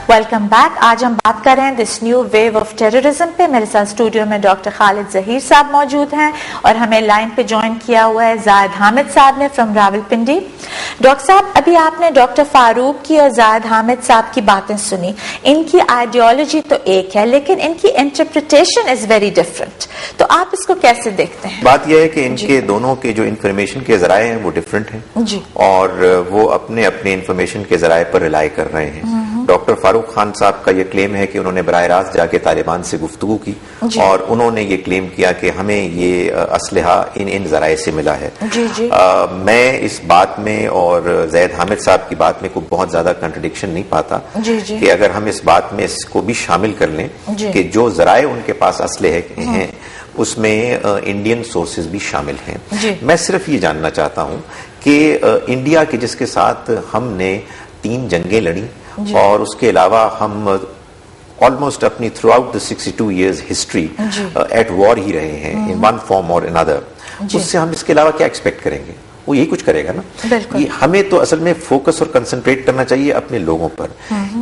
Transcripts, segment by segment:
Welcome back. آج ہم بات کر رہے ہیں this new view of terrorism پہ. میرے ساتھ اسٹوڈیو میں ڈاکٹر خالد ظہیر صاحب موجود ہیں اور ہمیں لائن پہ جوائن کیا ہوا ہے زاہد حامد صاحب نے فرام راولپنڈی. ڈاکٹر صاحب, ابھی آپ نے ڈاکٹر فاروق کی اور زاہد حامد صاحب کی باتیں سنی. ان کی آئیڈیالوجی تو ایک ہے لیکن ان کی انٹرپریٹیشن از ویری ڈفرنٹ. تو آپ اس کو کیسے دیکھتے ہیں؟ بات یہ ہے کہ ان کے دونوں کے جو انفارمیشن کے ذرائع ہیں وہ ڈفرنٹ ہیں اور وہ اپنے اپنے انفارمیشن کے ذرائع پر ریلائی کر رہے ہیں. ڈاکٹر فاروق خان صاحب کا یہ کلیم ہے کہ انہوں نے براہ راست جا کے طالبان سے گفتگو کی اور انہوں نے یہ کلیم کیا کہ ہمیں یہ اسلحہ ان ذرائع سے ملا ہے. میں اس بات میں اور زید حامد صاحب کی بات میں کوئی بہت زیادہ کنٹرڈکشن نہیں پاتا کہ اگر ہم اس بات میں اس کو بھی شامل کر لیں کہ جو ذرائع ان کے پاس اسلحے ہیں اس میں انڈین سورسز بھی شامل ہیں. میں صرف یہ جاننا چاہتا ہوں کہ انڈیا کے جس کے ساتھ ہم نے 3 جنگیں لڑی اور اس کے علاوہ ہم آلموسٹ اپنی throughout the 62 years history at war ہی رہے ہیں ان ون فارم اور انادر, اس سے ہم اس کے علاوہ کیا ایکسپیکٹ کریں گے؟ وہ یہی کچھ کرے گا نا. ہمیں تو اصل میں فوکس اور کنسنٹریٹ کرنا چاہیے اپنے لوگوں پر.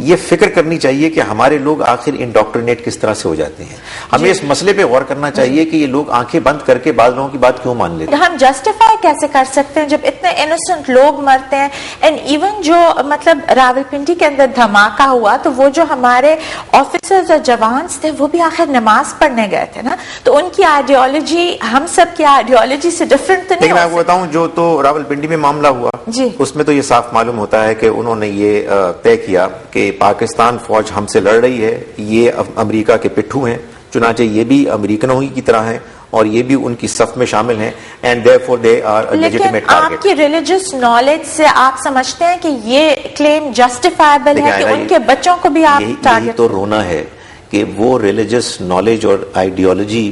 یہ فکر کرنی چاہیے کہ ہمارے لوگ آخر انڈاکٹرینیٹ کس طرح سے ہو جاتے ہیں. ہمیں اس مسئلے پہ غور کرنا چاہیے کہ یہ لوگ آنکھیں بند کر کے بعض لوگوں کی بات کیوں مان لیتے ہیں. ہم جسٹیفائی کیسے کر سکتے ہیں جب اتنے انوسنٹ لوگ مرتے ہیں؟ اینڈ ایون جو مطلب راولپنڈی کے اندر دھماکہ ہوا تو وہ جو ہمارے آفیسرز اور جوانز تھے وہ بھی آخر نماز پڑھنے گئے تھے نا. تو ان کی آئیڈیالوجی ہم سب کی آئیڈیالوجی سے ڈفرنٹ تو نہیں. میں آپ بتاؤں جو تو راولپنڈی میں معاملہ ہوا اس میں تو یہ صاف معلوم ہوتا ہے کہ انہوں نے یہ طے کیا کہ پاکستان فوج ہم سے لڑ رہی ہے, یہ امریکہ کے پٹھو ہیں, چنانچہ یہ بھی امریکنوں ہی کی طرح ہیں اور یہ بھی ان کی صف میں شامل ہیں and therefore they are a legitimate target. آپ کی ریلیجس نالج سے آپ سمجھتے ہیں کہ یہ کلیم جسٹیفائبل ہے کہ ان کے بچوں کو بھی آپ یہی تو رونا ہے کہ وہ ریلیجس نالج اور آئیڈیالوجی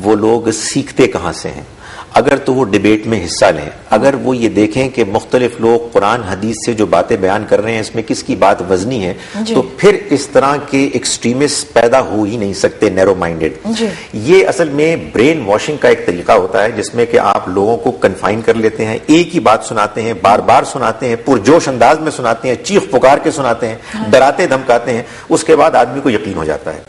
وہ لوگ سیکھتے کہاں سے ہیں؟ اگر تو وہ ڈیبیٹ میں حصہ لیں, اگر وہ یہ دیکھیں کہ مختلف لوگ قرآن حدیث سے جو باتیں بیان کر رہے ہیں اس میں کس کی بات وزنی ہے تو پھر اس طرح کے ایکسٹریمسٹ پیدا ہو ہی نہیں سکتے نیرو مائنڈڈ. یہ اصل میں برین واشنگ کا ایک طریقہ ہوتا ہے جس میں کہ آپ لوگوں کو کنفائن کر لیتے ہیں, ایک ہی بات سناتے ہیں, بار بار سناتے ہیں, پرجوش انداز میں سناتے ہیں, چیخ پکار کے سناتے ہیں, ڈراتے دھمکاتے ہیں, اس کے بعد آدمی کو یقین ہو جاتا ہے.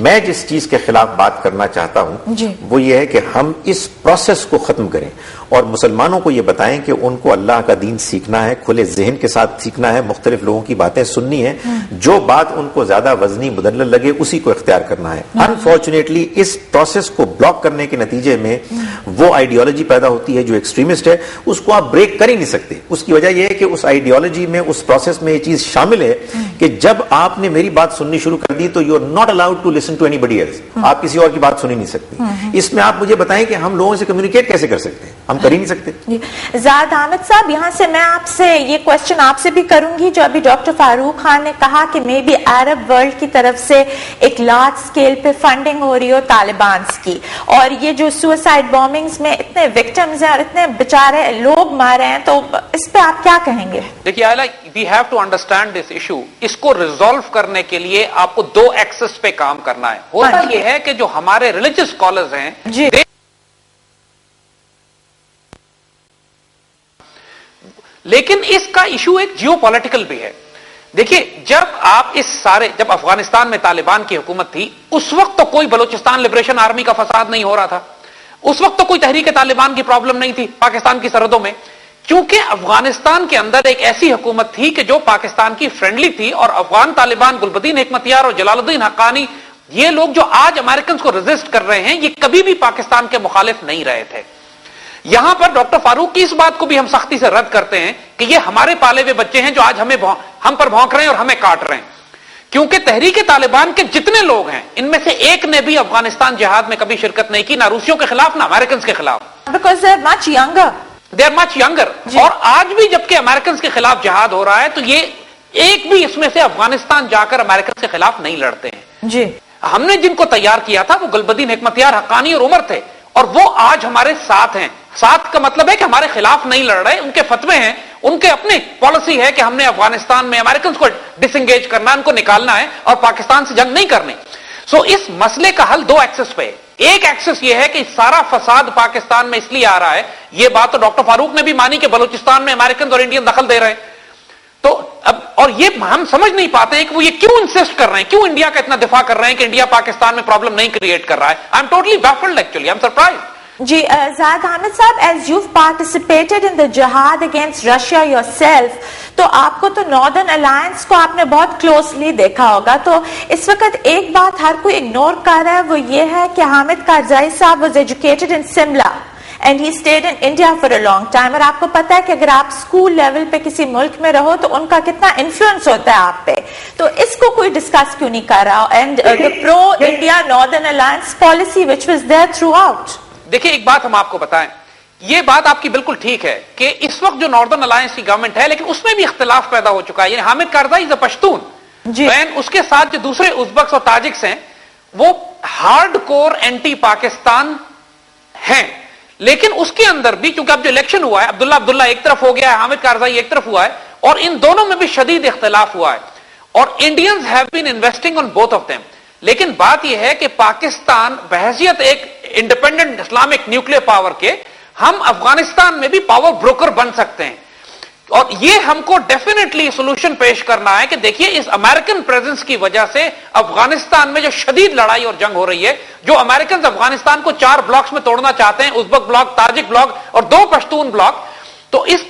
میں جس چیز کے خلاف بات کرنا چاہتا ہوں وہ یہ ہے کہ ہم اس پروسیس کو ختم کریں اور مسلمانوں کو یہ بتائیں کہ ان کو اللہ کا دین سیکھنا ہے, کھلے ذہن کے ساتھ سیکھنا ہے, مختلف لوگوں کی باتیں سننی ہے, جو بات ان کو زیادہ وزنی مدلل لگے اسی کو اختیار کرنا ہے. انفارچونیٹلی اس پروسیس کو بلاک کرنے کے نتیجے میں وہ آئیڈیالوجی پیدا ہوتی ہے جو ایکسٹریمسٹ ہے, اس کو آپ بریک کر ہی نہیں سکتے. اس کی وجہ یہ ہے کہ اس آئیڈیالوجی میں, اس پروسیس میں یہ چیز شامل ہے کہ جب آپ نے میری بات سننی شروع کر دی تو you are not allowed to listen to anybody else. آپ کسی اور کی بات سن ہی نہیں سکتے. اس میں آپ مجھے بتائیں کہ ہم لوگوں سے کمیونیکیٹ کیسے کر سکتے ہیں؟ ہم کر ہی نہیں سکتے. زاہد حامد صاحب, یہاں سے میں آپ سے یہ کوشچن آپ سے بھی کروں گی جو ابھی ڈاکٹر فاروق خان نے کہا کہ مے بی عرب ورلڈ کی طرف سے ایک لارج اسکیل پہ فنڈنگ ہو رہی ہو طالبانز کی, اور یہ جو سوسائڈ بومبنگز میں اتنے وکٹمز ہیں اور اتنے بیچارے لوگ مارے ہیں, تو اس پہ آپ کیا کہیں گے؟ دیکھیے we have to understand this issue. اس کو ریزالو کرنے کے لیے آپ کو 2 ایکسس پہ کام کرنا ہے. ہوتا یہ ہے کہ جو ہمارے ریلیجس اسکالرز ہیں لیکن اس کا ایشو ایک جیو پولیٹیکل بھی ہے. دیکھیے جب افغانستان میں طالبان کی حکومت تھی اس وقت تو کوئی بلوچستان لبریشن آرمی کا فساد نہیں ہو رہا تھا, اس وقت تو کوئی تحریک طالبان کی پرابلم نہیں تھی پاکستان کی سرحدوں میں, کیونکہ افغانستان کے اندر ایک ایسی حکومت تھی کہ جو پاکستان کی فرینڈلی تھی. اور افغان طالبان گلبدین حکمتیار اور جلال الدین حقانی, یہ لوگ جو آج امریکنز کو ریزسٹ کر رہے ہیں, یہ کبھی بھی پاکستان کے مخالف نہیں رہے تھے. یہاں پر ڈاکٹر فاروق کی اس بات کو بھی ہم سختی سے رد کرتے ہیں کہ یہ ہمارے پالے ہوئے بچے ہیں جو آج ہم پر بھونک رہے ہیں اور ہمیں کاٹ رہے ہیں, کیونکہ تحریک طالبان کے جتنے لوگ ہیں ان میں سے ایک نے بھی افغانستان جہاد میں کبھی شرکت نہیں کی, نہ روسیوں کے خلاف نہ امریکنز کے خلاف. Because they are much younger. They are much younger. اور آج بھی جبکہ امریکنز کے خلاف جہاد ہو رہا ہے تو یہ ایک بھی اس میں سے افغانستان جا کر امریکنز کے خلاف نہیں لڑتے ہیں. ہم نے جن کو تیار کیا تھا وہ گلبدین حکمتیار, حقانی اور عمر تھے, اور وہ آج ہمارے ساتھ ہیں. ساتھ کا مطلب ہے کہ ہمارے خلاف نہیں لڑ رہے, ان کے فتوے ہیں, ان کے اپنی پالیسی ہے کہ ہم نے افغانستان میں امریکنز کو ڈس انگیج کرنا, ان کو نکالنا ہے اور پاکستان سے جنگ نہیں کرنی. سو اس مسئلے کا حل 2 ایکسس پہ. ایک ایکسس یہ ہے کہ سارا فساد پاکستان میں اس لیے آ رہا ہے, یہ بات تو ڈاکٹر فاروق نے بھی مانی کہ بلوچستان میں امریکن اور انڈین دخل دے رہے ہیں, تو اب اور یہ ہم سمجھ نہیں پاتے ہیں کہ وہ یہ کیوں انسسٹ کر رہے ہیں, کیوں انڈیا کا اتنا دفاع کر رہے ہیں کہ انڈیا پاکستان میں پرابلم نہیں کریٹ کر رہا ہے. I am totally baffled actually, I am surprised. جی زاہد حامد صاحب, as you've participated in the jihad against Russia yourself, تو آپ کو تو ناردرن الائنس کو آپ نے بہت کلوزلی دیکھا ہوگا, تو اس وقت ایک بات ہر کوئی اگنور کر رہا ہے, وہ یہ ہے کہ حامد کارزائی صاحب was educated in Simla and he stayed in India for a long time, اور آپ کو پتا ہے کہ اگر آپ اسکول لیول پہ کسی ملک میں رہو تو ان کا کتنا انفلوئنس ہوتا ہے آپ پہ, تو اس کو کوئی ڈسکس کیوں نہیں کر رہا, and the pro India Northern Alliance policy which was there throughout. دیکھیں ایک بات ہم آپ کو بتائیں, یہ بات آپ کی بالکل ٹھیک ہے کہ اس وقت جو ناردرن الائنس کی گورنمنٹ ہے لیکن اس میں بھی اختلاف پیدا ہو چکا ہے. یعنی حامد کارزائی از اے پشتون, اس کے ساتھ جو دوسرے ازبکس اور تاجکس ہیں وہ ہارڈ کور اینٹی پاکستان ہیں, لیکن اس کے اندر بھی چونکہ اب جو الیکشن ہوا ہے, عبداللہ ایک طرف ہو گیا ہے, حامد کارزائی ایک طرف ہوا ہے, اور ان دونوں میں بھی شدید اختلاف ہوا ہے, اور Indians have been investing on both of them. لیکن بات یہ ہے کہ پاکستان بحیثیت ایک انڈیپینڈنٹ اسلامک نیوکلیر پاور کے, ہم افغانستان میں بھی پاور بروکر بن سکتے ہیں, اور یہ ہم کو ڈیفینیٹلی سولوشن پیش کرنا ہے کہ دیکھیے اس امریکن پریزنس کی وجہ سے افغانستان میں جو شدید لڑائی اور جنگ ہو رہی ہے, جو امریکنز افغانستان کو 4 بلاکس میں توڑنا چاہتے ہیں, ازبک بلاک, تاجک بلاک اور 2 پشتون بلاک, تو اس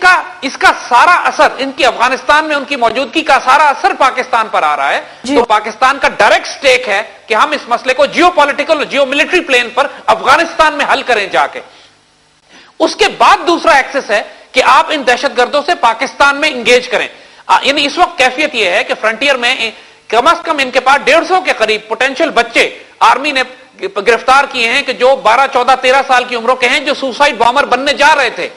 کا سارا اثر, ان کی افغانستان میں ان کی موجودگی کا سارا اثر پاکستان پر آ رہا ہے. تو پاکستان کا ڈائریکٹ سٹیک ہے کہ ہم اس مسئلے کو جیو پولیٹیکل اور جیو ملٹری پلین پر افغانستان میں حل کریں جا کے. اس کے بعد دوسرا ایکسس ہے کہ آپ ان دہشت گردوں سے پاکستان میں انگیج کریں. یعنی اس وقت کیفیت یہ ہے کہ فرنٹیئر میں کم از کم ان کے پاس 150 کے قریب پوٹینشیل بچے آرمی نے گرفتار کیے ہیں کہ جو 12, 14, 13 سال کی عمروں کے ہیں, جو سوسائڈ بامر بننے جا رہے تھے,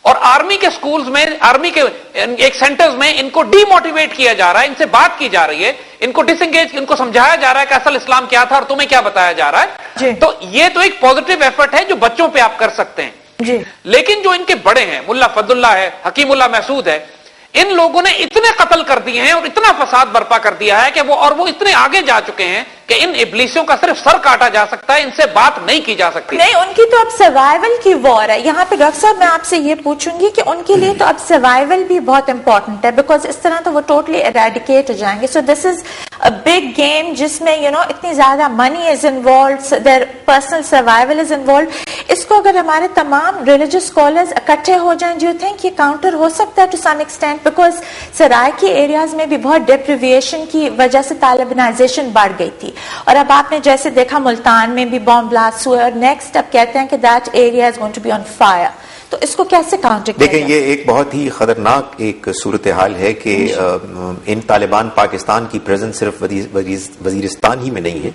اور آرمی کے سکولز میں, آرمی کے ایک سینٹرز میں ان کو ڈی موٹیویٹ کیا جا رہا ہے, ان سے بات کی جا رہی ہے, ان کو ڈس انگیج, ان کو سمجھایا جا رہا ہے کہ اصل اسلام کیا تھا اور تمہیں کیا بتایا جا رہا ہے. تو یہ تو ایک پازیٹیو ایفرٹ ہے جو بچوں پہ آپ کر سکتے ہیں. لیکن جو ان کے بڑے ہیں, ملا فضل اللہ ہے, حکیم اللہ محسود ہے, ان لوگوں نے اتنے قتل کر دیے ہیں اور اتنا فساد برپا کر دیا ہے کہ وہ اتنے آگے جا چکے ہیں کہ ان ابلیسوں کا صرف سر کاٹا جا سکتا ہے, ان سے بات نہیں کی جا سکتی. نہیں, ان کی تو اب سروائیول کی وار ہے. یہاں پہ ڈاکٹر صاحب میں آپ سے یہ پوچھوں گی کہ ان کے لیے تو اب سروائیول بھی بہت امپورٹنٹ ہے, بیکاز اس طرح تو وہ ٹوٹلی ایریڈیکیٹ ہو جائیں گے. سو دس از اے بگ گیم جس میں اتنی زیادہ money is involved, their personal survival is involved. اس کو اگر ہمارے تمام ریلیجس اسکالرز اکٹھے ہو جائیں, ڈو یو تھنک یہ کاؤنٹر ہو سکتا ہے to some extent, because Sarai کے ایریاز میں بھی بہت ڈیپریویشن کی وجہ سے طالبانائزیشن بڑھ گئی تھی, اور اب آپ نے جیسے دیکھا ملتان میں بھی بام بلاسٹ ہوئے, اور نیکسٹ اب کہتے ہیں کہ that area is going to be on fire. تو اس کو کیسے کاؤنٹر کیا دیکھیں, یہ ایک بہت ہی خطرناک ایک صورتحال ہے کہ ان طالبان پاکستان کی پریزنس صرف وزیرستان ہی میں نہیں ہے,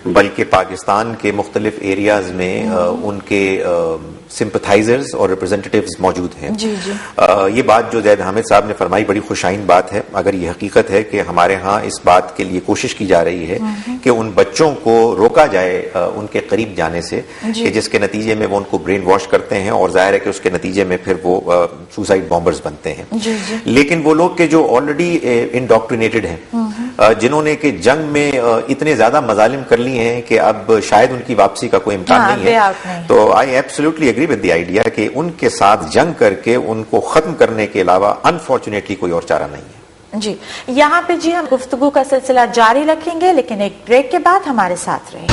بلکہ پاکستان کے مختلف ایریاز میں ان کے سمپتھائزرز اور ریپرزینٹیٹیوز موجود ہیں. یہ بات جو زید حامد صاحب نے فرمائی بڑی خوشائن بات ہے, اگر یہ حقیقت ہے کہ ہمارے ہاں اس بات کے لیے کوشش کی جا رہی ہے کہ ان بچوں کو روکا جائے ان کے قریب جانے سے, کہ جس کے نتیجے میں وہ ان کو برین واش کرتے ہیں, اور ظاہر ہے کہ اس کے نتیجے میں پھر وہ سوسائڈ بامبرز بنتے ہیں. لیکن وہ لوگ کہ جو آلریڈی انڈاکٹرینیٹڈ ہیں, جنہوں نے کہ جنگ میں اتنے زیادہ مظالم کر لیے ہیں کہ اب شاید ان کی واپسی کا کوئی امکان نہیں ہے, تو I absolutely agree with the idea کہ ان کے ساتھ جنگ کر کے ان کو ختم کرنے کے علاوہ انفارچونیٹلی کوئی اور چارہ نہیں ہے. جی, یہاں پہ ہم گفتگو کا سلسلہ جاری رکھیں گے, لیکن ایک بریک کے بعد ہمارے ساتھ رہیں.